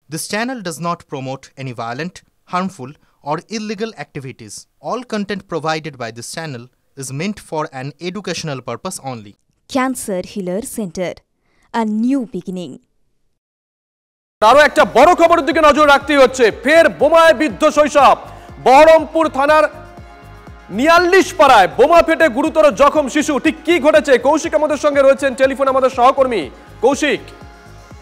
This channel does not promote any violent, harmful, or illegal activities. All content provided by this channel is meant for an educational purpose only. Cancer Healer Center, a new beginning. আরো একটা বড় খবরের দিকে নজর রাখতে হচ্ছে। ফের বোমায় বিদ্ধ শৈশব। বহরমপুর থানার ৪৯ পাড়ায় বোমা ফেটে গুরুতর জখম শিশু। ঠিক কি ঘটেছে? কৌশিক আমাদের সঙ্গে রয়েছেন টেলিফোনে, আমাদের সহকর্মী কৌশিক।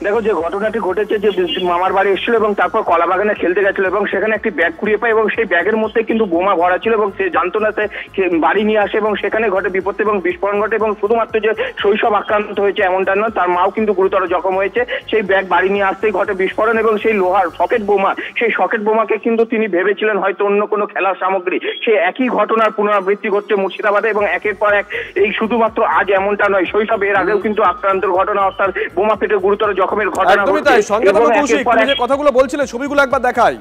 দেখো, যে ঘটনাটি ঘটেছে, যে মামার বাড়ি এসেছিল এবং তারপর কলাবাগানে খেলতে গেছিল এবং সেখানে একটি ব্যাগ কুড়িয়ে পায় এবং সেই ব্যাগের মধ্যে কিন্তু বোমা ভরা ছিল এবং সে জানতো না, সে বাড়ি নিয়ে আসে এবং সেখানে ঘটে বিপত্তি এবং বিস্ফোরণ ঘটে। এবং শুধুমাত্র যে শৈশব আক্রান্ত হয়েছে এমনটা নয়, তার মাও কিন্তু গুরুতর জখম হয়েছে। সেই ব্যাগ বাড়ি নিয়ে আসতেই ঘটে বিস্ফোরণ এবং সেই লোহার সকেট বোমা, সেই সকেট বোমাকে কিন্তু তিনি ভেবেছিলেন হয়তো অন্য কোনো খেলার সামগ্রী। সেই একই ঘটনার পুনরাবৃত্তি ঘটছে মুর্শিদাবাদে এবং একের পর এক। এই শুধুমাত্র আজ এমনটা নয়, শৈশব এর আগেও কিন্তু আক্রান্তের ঘটনা, অর্থাৎ বোমা ফেটে গুরুতর জখমের ঘটনা। সঙ্গে কৌশিক, তুমি যে কথাগুলো বলছিলে ছবিগুলো একবার দেখাই।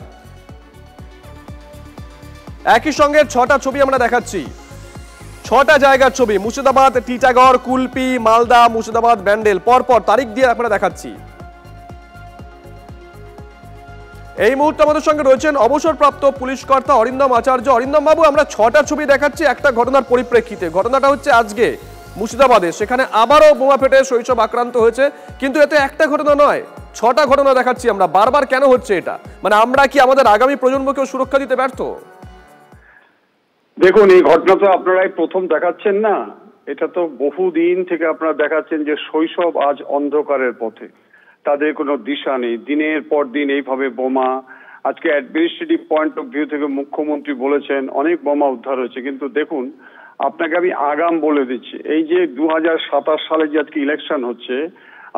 একই সঙ্গে ৬টা ছবি আমরা দেখাচ্ছি, ৬টা জায়গার ছবি। মুর্শিদাবাদ, টিটাগড়, কুলপি, মালদা, মুর্শিদাবাদ, ব্যান্ডেল, পরপর তারিখ দিয়ে আমরা দেখাচ্ছি। এই মুহূর্তে আমাদের সঙ্গে রয়েছেন অবসরপ্রাপ্ত পুলিশ কর্তা অরিন্দম আচার্য। অরিন্দম বাবু, আমরা ৬টা ছবি দেখাচ্ছি একটা ঘটনার পরিপ্রেক্ষিতে। ঘটনাটা হচ্ছে আজকে মুর্শিদাবাদে, সেখানে আবারও বোমা ফেটে শৈশব আক্রান্ত হয়েছে। কিন্তু এতে একটা ঘটনা নয়, ৬টা ঘটনা দেখাচ্ছি আমরা। বারবার কেন হচ্ছে এটা? মানে আমরা কি আমাদের আগামী প্রজন্মকেও সুরক্ষা দিতে ব্যর্থ? দেখুন, এই ঘটনা তো আপনারাই প্রথম দেখাচ্ছেন না, এটা তো বহুদিন থেকে আপনারা দেখাচ্ছেন যে শৈশব আজ অন্ধকারের পথে, তাদের কোনো দিশা নেই। দিনের পর দিন এইভাবে বোমা। আজকে অ্যাডমিনিস্ট্রেটিভ পয়েন্ট অফ ভিউ থেকে মুখ্যমন্ত্রী বলেছেন অনেক বোমা উদ্ধার হয়েছে, কিন্তু দেখুন আপনাকে আমি আগাম বলে দিচ্ছি, এই যে ২০২৭ সালে যে আজকে ইলেকশন হচ্ছে,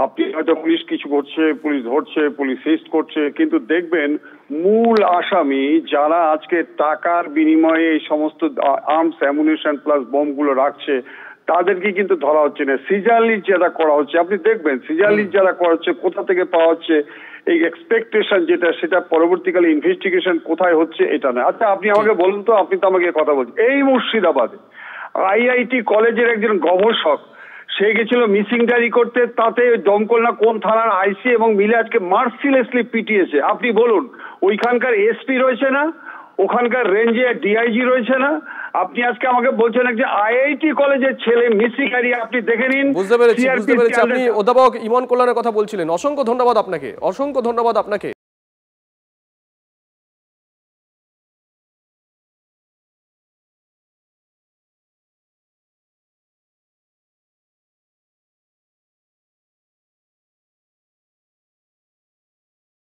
আপনি হয়তো পুলিশ কিছু করছে, পুলিশ ধরছে, পুলিশ রেস্ট করছে, কিন্তু দেখবেন মূল আসামি যারা আজকে টাকার বিনিময়ে এই সমস্ত আর্মস, অ্যামুনিশন প্লাস বোমগুলো রাখছে, তাদেরকে কিন্তু ধরা হচ্ছে না। সিজার লিস্ট যারা করা হচ্ছে, আপনি দেখবেন সিজার লিস্ট যারা করা হচ্ছে কোথা থেকে পাওয়া হচ্ছে, এই এক্সপেকটেশন যেটা, সেটা পরবর্তীকালে ইনভেস্টিগেশন কোথায় হচ্ছে এটা না। আচ্ছা, আপনি আমাকে বলুন তো, আপনি তো আমাকে কথা বলছেন, এই মুর্শিদাবাদে আইআইটি কলেজের একজন গবেষক, সে গেছিল মিসিং ডায়েরি করতে, তাতে দমকল না কোন থানার আইসি এবং মিলে আজকে মার্সিলেসলি পিটিয়েছে। আপনি বলুন, ওইখানকার এসপি রয়েছে না, ওখানকার রেঞ্জে ডিআইজি রয়েছে না? আপনি আজকে আমাকে বলছেন যে আইআইটি কলেজের ছেলে মিসিং ডায়েরি, আপনি দেখে নিন। বুঝতে পেরেছি। আপনি অধ্যাপক ইমন কল্যাণের কথা বলছিলেন। অসংখ্য ধন্যবাদ আপনাকে, অসংখ্য ধন্যবাদ আপনাকে।